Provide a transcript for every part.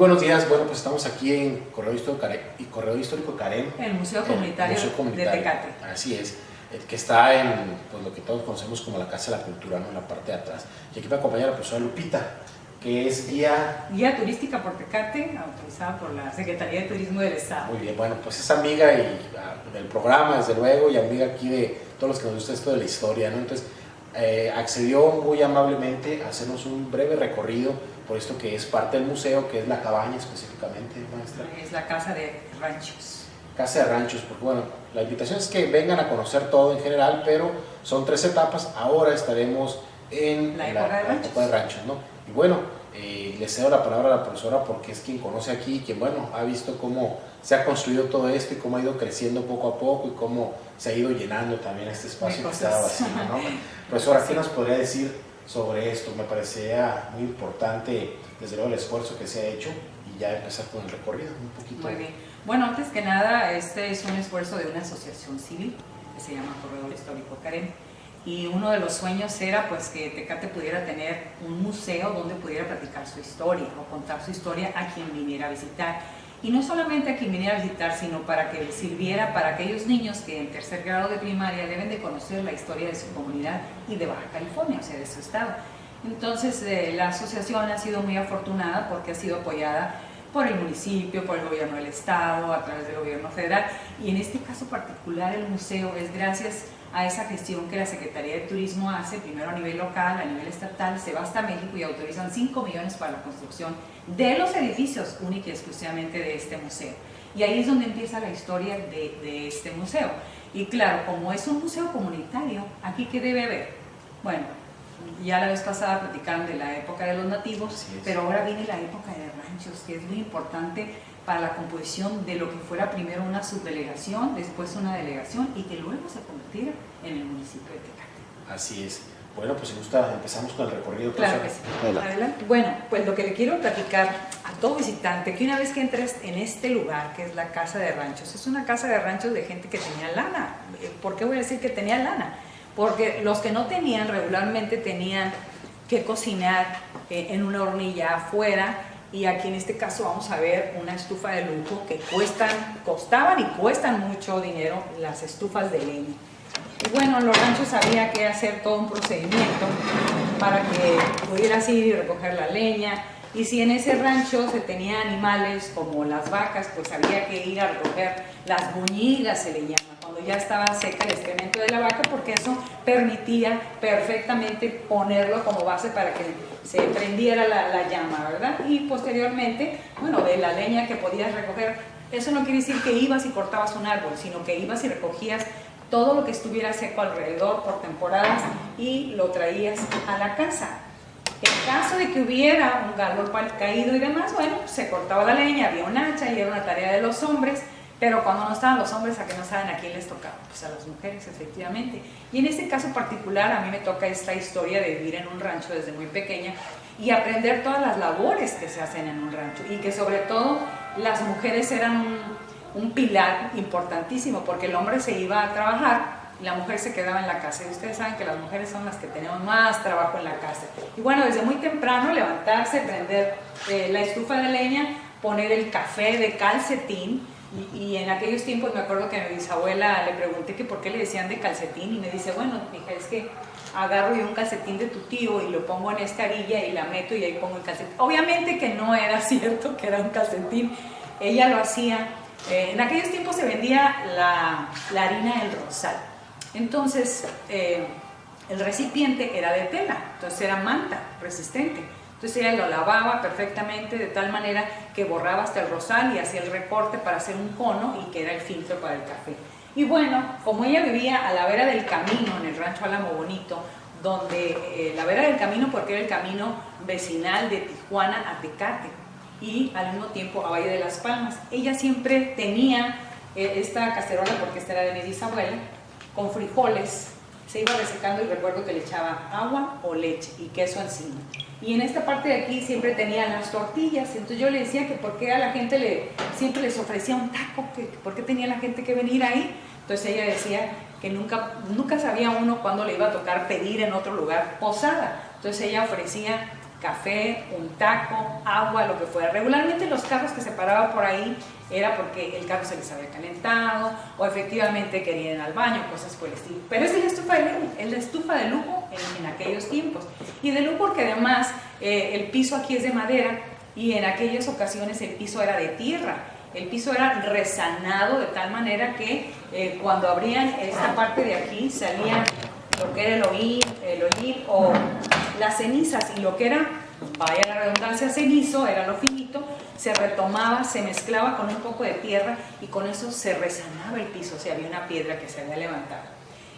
buenos días, bueno, pues estamos aquí en Corredor Histórico Carén. El Museo Comunitario de Tecate. Así es, el que está en pues, lo que todos conocemos como la Casa de la Cultura, ¿no? En la parte de atrás. Y aquí me acompaña la profesora Lupita, que es guía turística por Tecate, autorizada por la Secretaría de Turismo del Estado. Muy bien, bueno, pues es amiga del programa, desde luego, y amiga aquí de todos los que nos gusta esto de la historia, ¿no? Entonces, accedió muy amablemente a hacernos un breve recorrido por esto que es parte del museo, que es la cabaña específicamente, maestra. Es la Casa de Ranchos. Casa de Ranchos, porque bueno, la invitación es que vengan a conocer todo en general, pero son 3 etapas. Ahora estaremos en la época de Ranchos, ¿no? Y bueno, le cedo la palabra a la profesora porque es quien conoce aquí, quien bueno, ha visto cómo se ha construido todo esto y cómo ha ido creciendo poco a poco y cómo se ha ido llenando también este espacio que estaba vacío, ¿no? Profesora, ¿qué nos podría decir sobre esto? Me parecía muy importante, desde luego, el esfuerzo que se ha hecho y ya empezar con el recorrido un poquito. Muy bien. Bueno, antes que nada, este es un esfuerzo de una asociación civil que se llama Corredor Histórico Carén. Y uno de los sueños era pues que Tecate pudiera tener un museo donde pudiera platicar su historia o contar su historia a quien viniera a visitar. Y no solamente a quien viniera a visitar, sino para que sirviera para aquellos niños que en tercer grado de primaria deben de conocer la historia de su comunidad y de Baja California, o sea, de su estado. Entonces, la asociación ha sido muy afortunada porque ha sido apoyada por el municipio, por el gobierno del estado, a través del gobierno federal. Y en este caso particular, el museo es gracias a esa gestión que la Secretaría de Turismo hace, primero a nivel local, a nivel estatal, se va hasta México y autorizan 5 millones para la construcción de los edificios única y exclusivamente de este museo. Y ahí es donde empieza la historia de este museo. Y claro, como es un museo comunitario, ¿aquí qué debe haber? Bueno, ya la vez pasada platicaron de la época de los nativos, pero ahora viene la época de ranchos, que es muy importante para la composición de lo que fuera primero una subdelegación, después una delegación y que luego se convirtiera en el municipio de Tecate. Así es. Bueno, pues si gusta, empezamos con el recorrido. Claro que sí. Adelante. Bueno, pues lo que le quiero platicar a todo visitante, que una vez que entres en este lugar, que es la Casa de Ranchos, es una casa de ranchos de gente que tenía lana. ¿Por qué voy a decir que tenía lana? Porque los que no tenían regularmente tenían que cocinar en una hornilla afuera. Y aquí en este caso vamos a ver una estufa de lujo que costaban y cuestan mucho dinero las estufas de leña. Y bueno, en los ranchos había que hacer todo un procedimiento para que pudieras ir y recoger la leña. Y si en ese rancho se tenía animales como las vacas, pues había que ir a recoger las buñigas, se le llama, cuando ya estaba seca el excremento de la vaca, porque eso permitía perfectamente ponerlo como base para que se prendiera la llama, ¿verdad? Y posteriormente, bueno, de la leña que podías recoger, eso no quiere decir que ibas y cortabas un árbol, sino que ibas y recogías todo lo que estuviera seco alrededor por temporadas y lo traías a la casa. En caso de que hubiera un árbol caído y demás, bueno, se cortaba la leña, había un hacha y era una tarea de los hombres, pero cuando no estaban los hombres, ¿a qué no saben a quién les tocaba? Pues a las mujeres, efectivamente. Y en este caso particular, a mí me toca esta historia de vivir en un rancho desde muy pequeña y aprender todas las labores que se hacen en un rancho y que sobre todo las mujeres eran un pilar importantísimo, porque el hombre se iba a trabajar y la mujer se quedaba en la casa. Y ustedes saben que las mujeres son las que tenemos más trabajo en la casa. Y bueno, desde muy temprano levantarse, prender la estufa de leña, poner el café de calcetín. Y en aquellos tiempos me acuerdo que a mi bisabuela le pregunté que por qué le decían de calcetín y me dice, bueno, hija, es que agarro yo un calcetín de tu tío y lo pongo en esta arilla y la meto y ahí pongo el calcetín. Obviamente que no era cierto que era un calcetín, ella lo hacía. En aquellos tiempos se vendía la harina del rosal. Entonces, el recipiente era de tela, entonces era manta resistente. Entonces ella lo lavaba perfectamente de tal manera que borraba hasta el rosal y hacía el recorte para hacer un cono y que era el filtro para el café. Y bueno, como ella vivía a la vera del camino, en el rancho Álamo Bonito, donde la vera del camino porque era el camino vecinal de Tijuana a Tecate y al mismo tiempo a Valle de las Palmas, ella siempre tenía esta cacerola, porque esta era de mi bisabuela, con frijoles, se iba resecando y recuerdo que le echaba agua o leche y queso encima. Y en esta parte de aquí siempre tenían las tortillas, entonces yo le decía que por qué a la gente siempre les ofrecía un taco, que por qué tenía la gente que venir ahí. Entonces ella decía que nunca sabía uno cuándo le iba a tocar pedir en otro lugar posada. Entonces ella ofrecía café, un taco, agua, lo que fuera. Regularmente los carros que se paraban por ahí era porque el carro se les había calentado o efectivamente querían ir al baño, cosas por el estilo. Pero es la estufa de lujo en aquellos tiempos. Y de lujo porque además el piso aquí es de madera y en aquellas ocasiones el piso era de tierra. El piso era resanado de tal manera que cuando abrían esta parte de aquí salían lo que era el hollín o las cenizas, y lo que era, vaya la redundancia, cenizo, era lo finito, se retomaba, se mezclaba con un poco de tierra y con eso se resanaba el piso, o sea, había una piedra que se había levantado.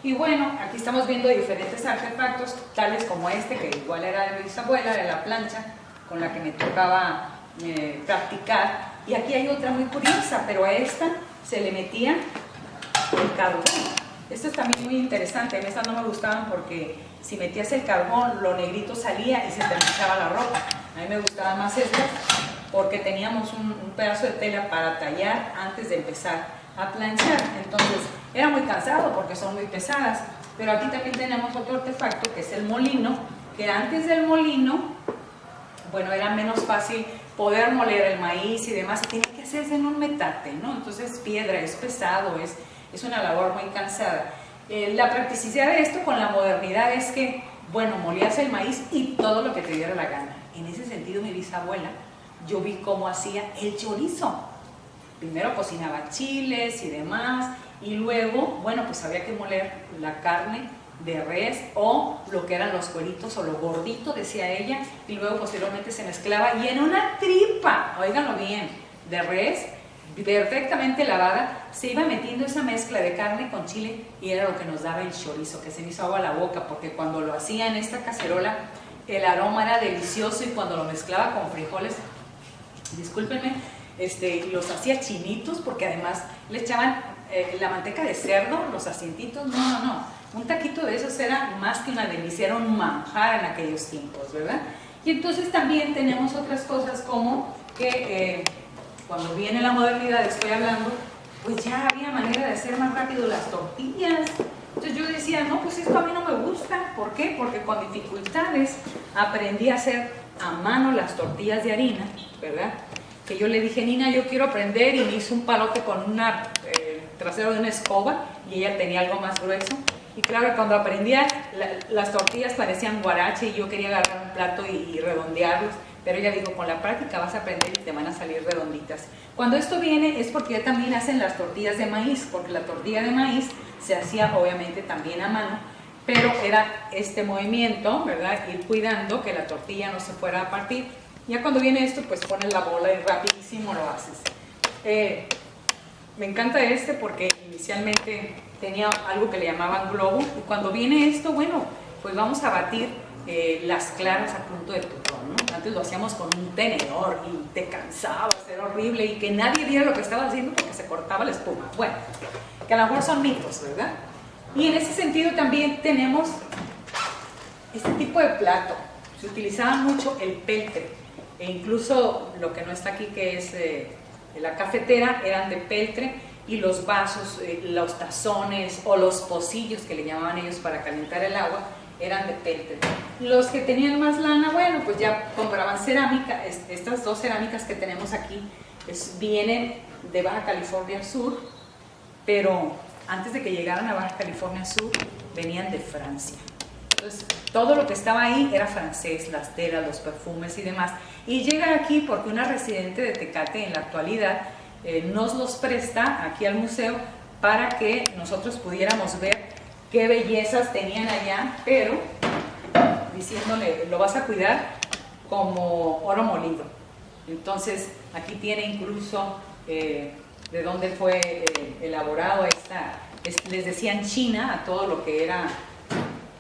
Y bueno, aquí estamos viendo diferentes artefactos, tales como este, que igual era de mi bisabuela, de la plancha con la que me tocaba practicar. Y aquí hay otra muy curiosa, pero a esta se le metía el carbón. Esto es también muy interesante. A mí estas no me gustaban porque si metías el carbón, lo negrito salía y se te manchaba la ropa. A mí me gustaban más estas porque teníamos un pedazo de tela para tallar antes de empezar a planchar. Entonces era muy cansado porque son muy pesadas. Pero aquí también tenemos otro artefacto que es el molino, que antes del molino, bueno, era menos fácil poder moler el maíz y demás, y tenía que hacerse en un metate, ¿no? Entonces piedra, es pesado, es una labor muy cansada. La practicidad de esto con la modernidad es que, bueno, molías el maíz y todo lo que te diera la gana. En ese sentido, mi bisabuela, yo vi cómo hacía el chorizo. Primero cocinaba chiles y demás, y luego, bueno, pues había que moler la carne de res o lo que eran los cueritos o lo gordito, decía ella, y luego posteriormente se mezclaba y en una tripa, óiganlo bien, de res perfectamente lavada, se iba metiendo esa mezcla de carne con chile y era lo que nos daba el chorizo, que se me hizo agua a la boca porque cuando lo hacía en esta cacerola el aroma era delicioso y cuando lo mezclaba con frijoles, discúlpenme, los hacía chinitos porque además le echaban la manteca de cerdo, los asientitos, no. Un taquito de esos era más que una delicia, era un manjar en aquellos tiempos, ¿verdad? Y entonces también tenemos otras cosas como que cuando viene la modernidad, estoy hablando, pues ya había manera de hacer más rápido las tortillas. Entonces yo decía, no, pues esto a mí no me gusta. ¿Por qué? Porque con dificultades aprendí a hacer a mano las tortillas de harina, ¿verdad? Que yo le dije, Nina, yo quiero aprender, y me hizo un palote con una trasero de una escoba y ella tenía algo más grueso. Y claro, cuando aprendía, las tortillas parecían guarache y yo quería agarrar un plato y redondearlos, pero ella dijo, con la práctica vas a aprender y te van a salir redonditas. Cuando esto viene es porque ya también hacen las tortillas de maíz, porque la tortilla de maíz se hacía obviamente también a mano, pero era este movimiento, ¿verdad? Ir cuidando que la tortilla no se fuera a partir. Ya cuando viene esto, pues pones la bola y rapidísimo lo haces. Me encanta porque inicialmente tenía algo que le llamaban globo, y cuando viene esto, bueno, pues vamos a batir las claras a punto de tutón, ¿no? Antes lo hacíamos con un tenedor y te cansabas, era horrible, y que nadie viera lo que estaba haciendo porque se cortaba la espuma. Bueno, que a lo mejor son mitos, ¿verdad? Y en ese sentido también tenemos este tipo de plato. Se utilizaba mucho el peltre, e incluso lo que no está aquí, que es la cafetera, eran de peltre, y los vasos, los tazones o los pocillos que le llamaban ellos para calentar el agua, eran de peltre. Los que tenían más lana, bueno, pues ya compraban cerámica. Estas dos cerámicas que tenemos aquí vienen de Baja California Sur, pero antes de que llegaran a Baja California Sur, venían de Francia. Entonces, todo lo que estaba ahí era francés, las telas, los perfumes y demás. Y llega aquí porque una residente de Tecate en la actualidad nos los presta aquí al museo para que nosotros pudiéramos ver qué bellezas tenían allá, pero diciéndole, lo vas a cuidar como oro molido. Entonces, aquí tiene incluso de dónde fue elaborado les decían china a todo lo que era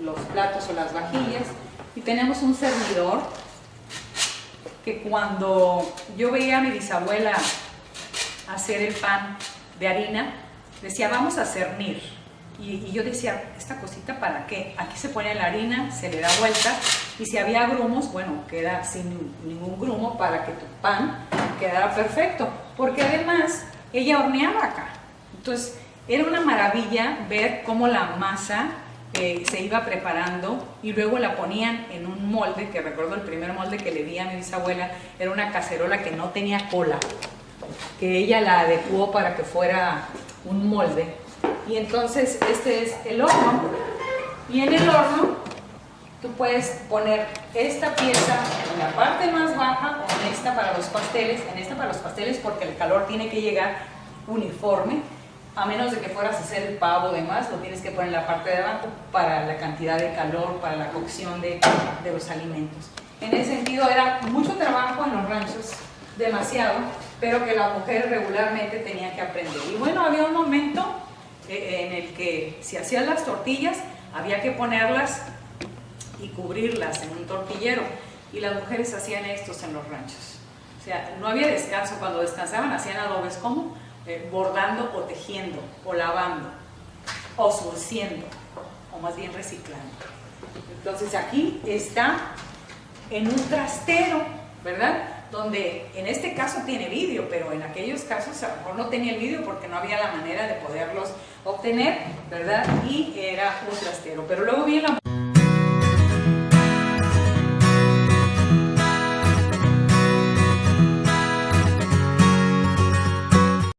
los platos o las vajillas. Y tenemos un servidor que cuando yo veía a mi bisabuela hacer el pan de harina, decía, vamos a cernir. Y yo decía, ¿esta cosita para qué? Aquí se pone la harina, se le da vuelta, y si había grumos, bueno, queda sin ningún grumo para que tu pan quedara perfecto. Porque además, ella horneaba acá. Entonces, era una maravilla ver cómo la masa se iba preparando y luego la ponían en un molde, que recuerdo el primer molde que le di a mi bisabuela, era una cacerola que no tenía cola, que ella la adecuó para que fuera un molde. Y entonces este es el horno, y en el horno tú puedes poner esta pieza en la parte más baja o en esta para los pasteles, porque el calor tiene que llegar uniforme, a menos de que fueras a hacer el pavo de más, lo tienes que poner en la parte de abajo para la cantidad de calor, para la cocción de los alimentos. En ese sentido era mucho trabajo en los ranchos, demasiado, pero que la mujer regularmente tenía que aprender. Y bueno, había un momento en el que si hacías las tortillas, había que ponerlas y cubrirlas en un tortillero, y las mujeres hacían estos en los ranchos. O sea, no había descanso. Cuando descansaban hacían adobes como bordando o tejiendo o lavando o surciendo, o más bien reciclando. Entonces aquí está en un trastero, ¿verdad? Donde en este caso tiene vidrio, pero en aquellos casos a lo mejor no tenía el vidrio porque no había la manera de poderlos obtener, ¿verdad? Y era un trastero. Pero luego viene la